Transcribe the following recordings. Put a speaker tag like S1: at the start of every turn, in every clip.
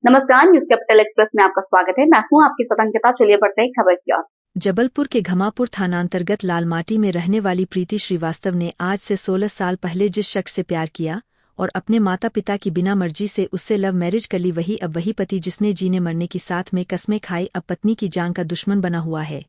S1: नमस्कार, news capital express में आपका स्वागत है। मैं हूं आपकी सतंकिता। चलिए बढ़ते हैं खबर की ओर।
S2: जबलपुर के घमापुर थानांतर्गत लालमाटी में रहने वाली प्रीति श्रीवास्तव ने आज से 16 साल पहले जिस शख्स से प्यार किया और अपने माता पिता की बिना मर्जी से उससे लव मैरिज कर ली, अब वही पति जिसने जीने मरने की साथ में कस्में खाई अब पत्नी की जान का दुश्मन बना हुआ है।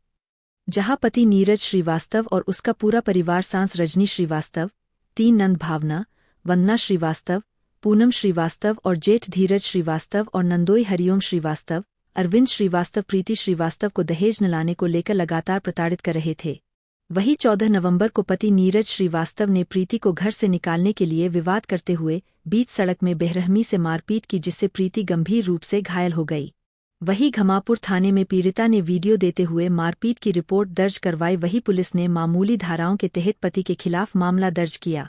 S2: जहां पति नीरज श्रीवास्तव और उसका पूरा परिवार सांस रजनी श्रीवास्तव, 3 नंद भावना, वंदना श्रीवास्तव, पूनम श्रीवास्तव और जेठ धीरज श्रीवास्तव और नंदोई हरिओम श्रीवास्तव, अरविंद श्रीवास्तव प्रीति श्रीवास्तव को दहेज न लाने को लेकर लगातार प्रताड़ित कर रहे थे। वहीं 14 नवंबर को पति नीरज श्रीवास्तव ने प्रीति को घर से निकालने के लिए विवाद करते हुए बीच सड़क में बेरहमी से मारपीट की, जिससे प्रीति गंभीर रूप से घायल हो गई। वहीं घमापुर थाने में पीड़िता ने वीडियो देते हुए मारपीट की रिपोर्ट दर्ज करवाई। वहीं पुलिस ने मामूली धाराओं के तहत पति के खिलाफ मामला दर्ज किया,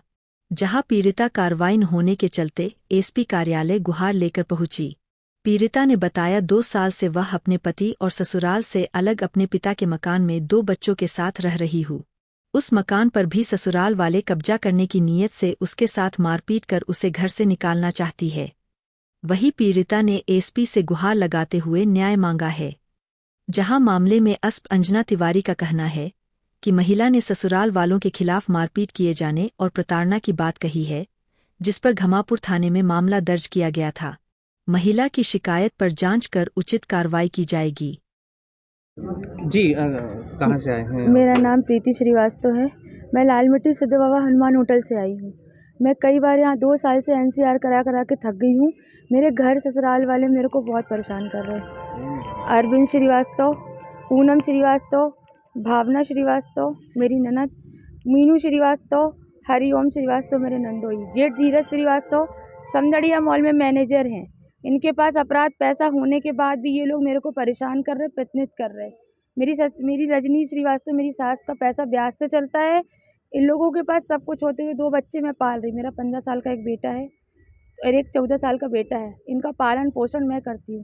S2: जहां पीड़िता कार्रवाई न होने के चलते एसपी कार्यालय गुहार लेकर पहुंची। पीड़िता ने बताया 2 साल से वह अपने पति और ससुराल से अलग अपने पिता के मकान में 2 बच्चों के साथ रह रही हूँ। उस मकान पर भी ससुराल वाले कब्जा करने की नीयत से उसके साथ मारपीट कर उसे घर से निकालना चाहती है। वहीं पीड़िता ने एसपी से गुहार लगाते हुए न्याय मांगा है, जहां मामले में एसपी अंजना तिवारी का कहना है कि महिला ने ससुराल वालों के खिलाफ मारपीट किए जाने और प्रताड़ना की बात कही है, जिस पर घमापुर थाने में मामला दर्ज किया गया था। महिला की शिकायत पर जांच कर उचित कार्रवाई की जाएगी।
S3: जी कहाँ से आए हैं?
S4: मेरा नाम प्रीति श्रीवास्तव है। मैं लालमिट्टी सिद्ध बाबा हनुमान होटल से आई हूँ। मैं कई बार यहाँ 2 साल से एनसीआर करा के थक गई हूँ। मेरे घर ससुराल वाले मेरे को बहुत परेशान कर रहे हैं। अरविंद श्रीवास्तव, पूनम श्रीवास्तव, भावना श्रीवास्तव मेरी ननद, मीनू श्रीवास्तव, हरिओम श्रीवास्तव मेरे नंदोई, जेठ धीरज श्रीवास्तव समदड़िया मॉल में मैनेजर हैं। इनके पास अपराध पैसा होने के बाद भी ये लोग मेरे को परेशान कर रहे, प्रताड़ित कर रहे। मेरी रजनी श्रीवास्तव मेरी सास का पैसा ब्याज से चलता है। इन लोगों के पास सब कुछ होते हुए 2 बच्चे मैं पाल रही। मेरा 15 साल का एक बेटा है और एक 14 साल का बेटा है। इनका पालन पोषण मैं करती हूँ।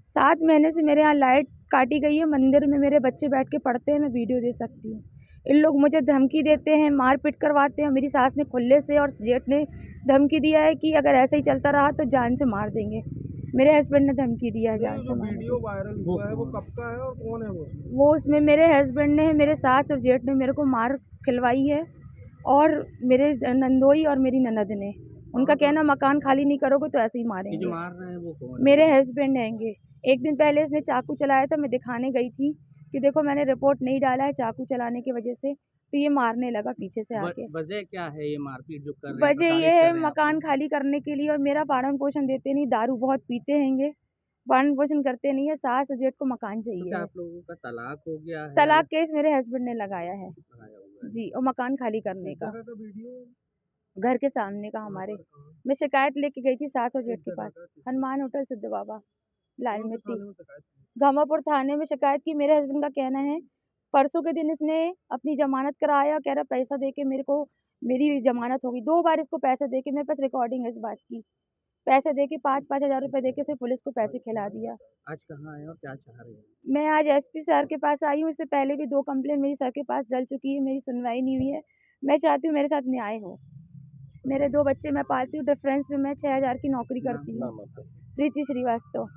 S4: 7 महीने से मेरे यहाँ लाइट काटी गई है। मंदिर में मेरे बच्चे बैठ के पढ़ते हैं, मैं वीडियो दे सकती हूँ। इन लोग मुझे धमकी देते हैं, मारपीट करवाते हैं। मेरी सास ने खुले से और जेठ ने धमकी दिया है कि अगर ऐसे ही चलता रहा तो जान से मार देंगे। मेरे हस्बैंड ने धमकी दिया है जान से मारने।
S3: वीडियो वायरल हुआ है, वो कब का है और कौन है वो?
S4: वो उसमें मेरे हस्बैंड ने, मेरे सास और जेठ ने मेरे को मार खिलवाई है और मेरे नंदोई और मेरी ननद ने। उनका कहना मकान खाली नहीं करोगे तो ऐसे ही मारेंगे।
S3: जो मार रहे हैं वो कौन है?
S4: मेरे हस्बैंड हैंगे। एक दिन पहले इसने चाकू चलाया था, मैं दिखाने गई थी कि देखो मैंने रिपोर्ट नहीं डाला है चाकू चलाने की वजह से, तो ये मारने लगा पीछे से आके।
S3: वजह क्या है ये मारपीट जो कर रहे हैं?
S4: वजह ये है मकान खाली करने के लिए और मेरा पालन पोषण देते नहीं, दारू बहुत पीते हैंगे, पालन पोषण करते नहीं है। सास और जेठ को मकान
S3: तो
S4: चाहिए
S3: क्या
S4: है।
S3: आप लोगों का तलाक हो गया है?
S4: तलाक केस मेरे हस्बैंड ने लगाया है
S3: लगाया हुआ है।
S4: जी, और मकान खाली करने का।
S3: वीडियो
S4: घर के सामने का हमारे। मैं शिकायत लेके गई थी सास और जेठ के पास, हनुमान होटल सिद्ध बाबा लालमिट्टी घमापुर थाने में शिकायत की। मेरे हस्बैंड का कहना है परसों के दिन इसने अपनी जमानत कराया, कह रहा पैसा देके मेरे को मेरी जमानत होगी। 2 बार इसको पैसे देके, मेरे पास रिकॉर्डिंग है इस बात की, पैसे देके 5-5 हज़ार रुपये देके सिर्फ पुलिस को पैसे खिला दिया।
S3: आज कहाँ आए और क्या चाह रहे हैं?
S4: मैं आज एसपी सर के पास आई हूँ। इससे पहले भी 2 कंप्लेन मेरी सर के पास डल चुकी है, मेरी सुनवाई नहीं हुई है। मैं चाहती हूँ मेरे साथ न्याय हो। मेरे 2 बच्चे मैं पालती हूँ। डिफरेंस में मैं 6,000 की नौकरी करती हूँ। प्रीति श्रीवास्तव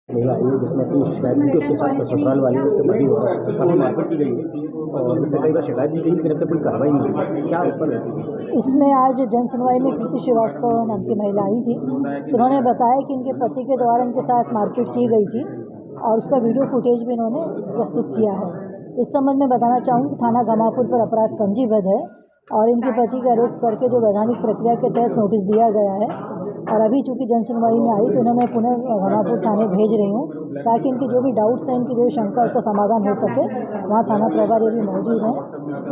S5: महिला आई है जिसने अपनी शिकायत की उसके साथ ससुराल वाले उसके पति द्वारा काफ़ी मारपीट की गई है और उसने कई बार शिकायत भी की, लेकिन अब तक कोई कार्रवाई नहीं हुई। क्या उस पर रहती थी?
S6: इसमें आज जन सुनवाई में प्रीति श्रीवास्तव नाम की महिला आई थी। तो उन्होंने बताया कि इनके पति के द्वारा इनके साथ मारपीट की गई थी और उसका वीडियो फुटेज भी इन्होंने प्रस्तुत किया है। इस संबंध में बताना चाहूँगी थाना घमापुर पर अपराध पंजीबद्ध है और इनके पति का अरेस्ट करके जो वैधानिक प्रक्रिया के तहत नोटिस दिया गया है। और अभी चूँकि जन सुनवाई में आई तो इन्हें मैं पुनः घमापुर थाने भेज रही हूँ ताकि इनकी जो भी डाउट्स हैं, इनकी जो भी शंका, उसका समाधान हो सके। वहाँ थाना प्रभारी भी मौजूद हैं,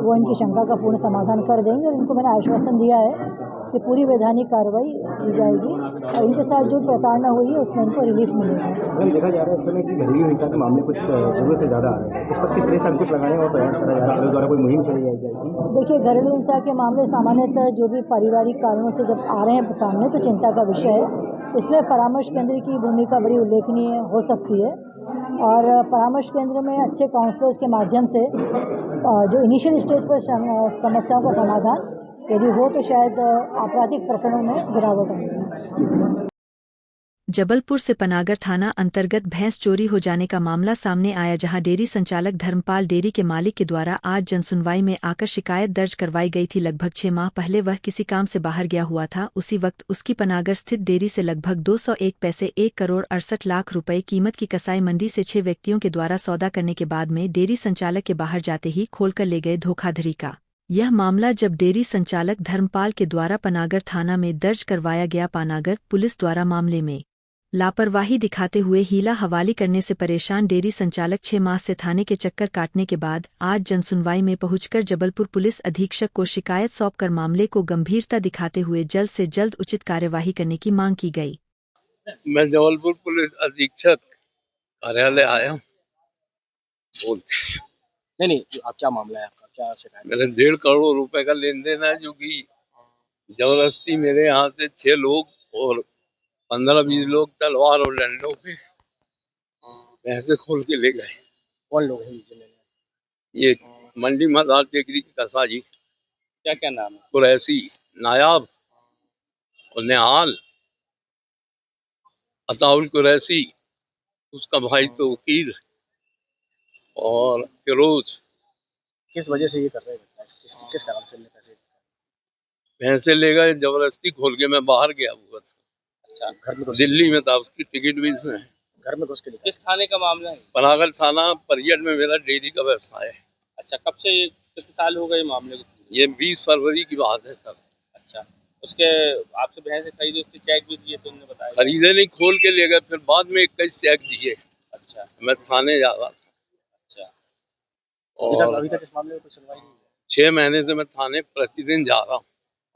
S6: वो इनकी शंका का पूर्ण समाधान कर देंगे और इनको मैंने आश्वासन दिया है कि पूरी वैधानिक कार्रवाई की जाएगी और इनके साथ जो प्रताड़ना हुई है उसमें इनको रिलीफ मिलेगा।
S5: देखा जा रहा है इस समय कि घरेलू हिंसा के मामले कुछ जरूरत से ज़्यादा आ रहे हैं, इस पर किस तरह से अंकुश लगाने और प्रयास करा जा रहा है? पुलिस द्वारा कोई मुहिम चलाई जाएगी?
S6: देखिए, घरेलू हिंसा के मामले सामान्यतः जो भी पारिवारिक कारणों से जब आ रहे हैं सामने तो चिंता का विषय है। इसमें परामर्श केंद्र की भूमिका बड़ी उल्लेखनीय हो सकती है और परामर्श केंद्र में अच्छे काउंसलर्स के माध्यम से जो इनिशियल स्टेज पर समस्याओं का समाधान यदि हो तो शायद आपराधिक प्रकरणों में गिरावट आएगी।
S2: जबलपुर से पनागर थाना अंतर्गत भैंस चोरी हो जाने का मामला सामने आया, जहां डेयरी संचालक धर्मपाल डेयरी के मालिक के द्वारा आज जनसुनवाई में आकर शिकायत दर्ज करवाई गई थी। लगभग 6 माह पहले वह किसी काम से बाहर गया हुआ था। उसी वक्त उसकी पनागर स्थित डेयरी से लगभग 201 पैसे 1 करोड़ 68 लाख रुपए कीमत की कसाई मंडी से 6 व्यक्तियों के द्वारा सौदा करने के बाद में डेयरी संचालक के बाहर जाते ही खोलकर ले गए। धोखाधड़ी का यह मामला जब डेयरी संचालक धर्मपाल के द्वारा पनागर थाना में दर्ज करवाया गया। पनागर पुलिस द्वारा मामले में लापरवाही दिखाते हुए हीला हवाली करने से परेशान डेयरी संचालक 6 माह से थाने के चक्कर काटने के बाद आज जनसुनवाई में पहुंचकर जबलपुर पुलिस अधीक्षक को शिकायत सौंपकर मामले को गंभीरता दिखाते हुए जल्द से जल्द उचित कार्यवाही करने की मांग की गई।
S7: मैं जबलपुर पुलिस अधीक्षक कार्यालय आया हूँ।
S5: नहीं, आप क्या मामला है आपका, क्या शिकायत?
S7: मेरे 1.5 करोड़ रुपए का लेन देन है, जो कि जबरदस्ती मेरे यहाँ से 6 लोग और 15-20 लोग तलवार और डंडों पे पैसे खोल के ले गए।
S5: कौन लोग हैं जिन्हें?
S7: ये मंडी मदार टेकरी के कसाई
S5: क्या क्या नाम है?
S7: कुरैसी, नायाब और निहाल, अताउल कुरैसी, उसका भाई तो वकील और फिरोज।
S5: किस वजह से ये कर रहे हैं? किस कारण से
S7: पैसे ले गए जबरदस्ती खोल के। मैं बाहर गया हुआ था।
S5: अच्छा, घर में
S7: दिल्ली में था, उसकी टिकट भी इसमें है।
S5: घर में घुस के? किस थाने का मामला है?
S7: पनागर थाना परियड में मेरा डेयरी का व्यवसाय है।
S5: अच्छा, कब से, कितने साल हो गए मामले को?
S7: ये 20 फरवरी की बात है सर।
S5: अच्छा, उसके आपसे भैंस खरीदे, उसके चेक भी दिए तुमने बताया?
S7: खरीदे नहीं, खोल के ले गए, फिर बाद में 21 चेक दिए।
S5: अच्छा,
S7: मैं थाने जा रहा था।
S5: अच्छा,
S7: और
S5: अभी तक इस मामले में कुछ सुनवाई नहीं हुई?
S7: 6 महीने से मैं थाने प्रतिदिन जा रहा हूँ।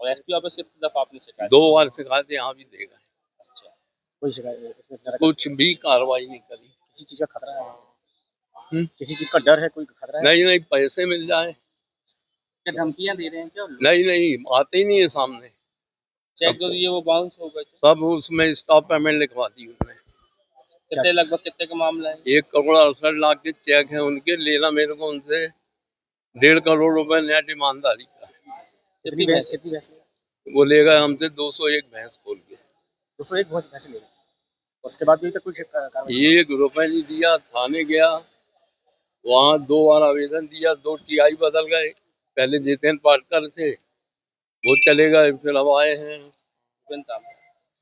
S5: और एसपी ऑफिस कितनी दफा आपने शिकायत?
S7: 2 बार शिकायत यहाँ भी देगा।
S5: अच्छा, कोई शिकायत इसमें
S7: कुछ भी कार्रवाई नहीं करी।
S5: किसी चीज का खतरा है? किसी चीज का डर है, कोई खतरा है?
S7: नहीं, पैसे मिल जाए।
S5: क्या धमकियां दे रहे हैं क्या?
S7: नहीं, आते ही नहीं है सामने।
S5: चेक जो दिए वो बाउंस हो गए?
S7: सब उसमें स्टॉप पेमेंट लिखवा दी उन्होंने।
S5: कितने, लगभग कितने का मामला है?
S7: 1 करोड़ 68 लाख के चेक है उनके। लेना मेरे को उनसे 1.5 करोड़ रुपए नेट ईमानदारी का।
S5: कितनी भैंस?
S7: वो ले गए हमसे 201 भैंस खोल के।
S5: 201 भैंस ले गए, उसके बाद भी तक कुछ
S7: 1 रुपए नहीं दिया। थाने गया, वहाँ 2 बार आवेदन दिया, 2 TI बदल गए। पहले जितेंद्र पाटकर थे, वो चले गए, फिर अब आए हैं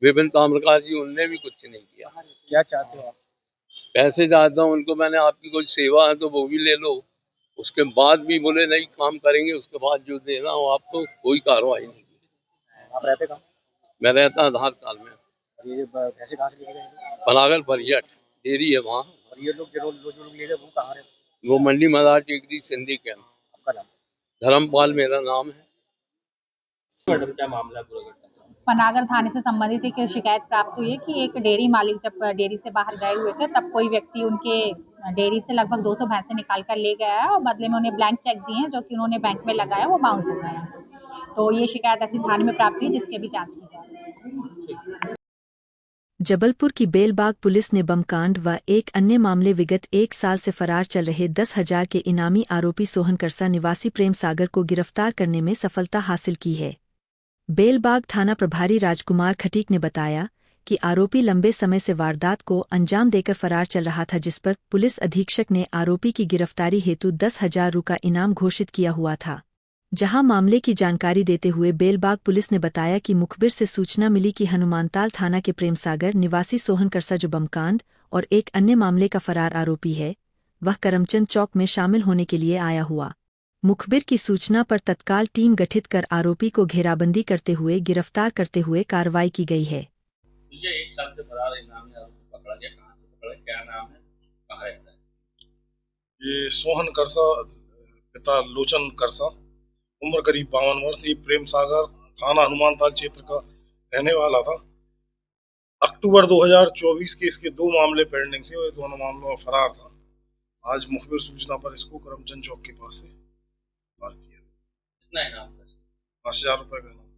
S7: विपिन ताम्रकार जी, उनने भी कुछ नहीं किया।
S5: क्या चाहते हो आप?
S7: पैसे चाहता हूँ उनको। मैंने आपकी कोई सेवा है तो वो भी ले लो। उसके बाद भी बोले नहीं, काम करेंगे, उसके बाद जो देना हो आपको। कोई कार्रवाई नहीं की।
S5: आप रहते कहाँ?
S7: मैं रहता आधार ताल में।
S5: ये पैसे कहाँ से ले गए?
S7: पनागर परियड डेयरी है वहाँ।
S5: और ये लोग जो लोग ले गए वो कहाँ रहते?
S7: वो मंडी मदार टेकरी सिंधी कैंप।
S5: आपका नाम?
S7: धर्मपाल मेरा नाम है।
S5: मैडम, क्या मामला पूरा?
S8: पनागर थाने से संबंधित एक शिकायत प्राप्त हुई है कि एक डेयरी मालिक जब डेयरी से बाहर गए हुए थे, तब कोई व्यक्ति उनके डेयरी से लगभग 200 भैंसें निकाल कर ले गया है और बदले में उन्हें ब्लैंक चेक दिए हैं, जो कि उन्होंने बैंक में लगाया, वो बाउंस हो गए हैं। तो ये शिकायत ऐसी थाने में प्राप्त हुई, जिसकी भी जांच की जा रही है।
S2: जबलपुर की बेलबाग पुलिस ने बमकांड व एक अन्य मामले विगत 1 साल से फरार चल रहे 10,000 के इनामी आरोपी सोहन करसा निवासी प्रेम सागर को गिरफ्तार करने में सफलता हासिल की है। बेलबाग थाना प्रभारी राजकुमार खटीक ने बताया कि आरोपी लंबे समय से वारदात को अंजाम देकर फरार चल रहा था, जिस पर पुलिस अधीक्षक ने आरोपी की गिरफ्तारी हेतु 10,000 का इनाम घोषित किया हुआ था। जहां मामले की जानकारी देते हुए बेलबाग पुलिस ने बताया कि मुखबिर से सूचना मिली कि हनुमानताल थाना के प्रेम सागर निवासी सोहन करसा, जो बमकांड और एक अन्य मामले का फरार आरोपी है, वह करमचंद चौक में शामिल होने के लिए आया हुआ। मुखबिर की सूचना पर तत्काल टीम गठित कर आरोपी को घेराबंदी करते हुए गिरफ्तार करते हुए कार्रवाई की गई है।
S5: ये 1 साल से फरार इनामी आरोपी पकड़ा गया, कहाँ से पकड़ा, क्या नाम है, कहाँ रहता है?
S9: ये सोहन करसा, पिता लोचन करसा, उम्र करीब 52 वर्ष। ये प्रेम सागर थाना हनुमानताल क्षेत्र का रहने वाला था। अक्टूबर 2024 के इसके 2 मामले पेंडिंग थे और दोनों मामलों में फरार था। आज मुखबिर सूचना पर इसको करमचंद चौक के पास से गिरफ्तार किया।
S5: कितना इनाम था?
S9: 10,000 रुपए का इनाम।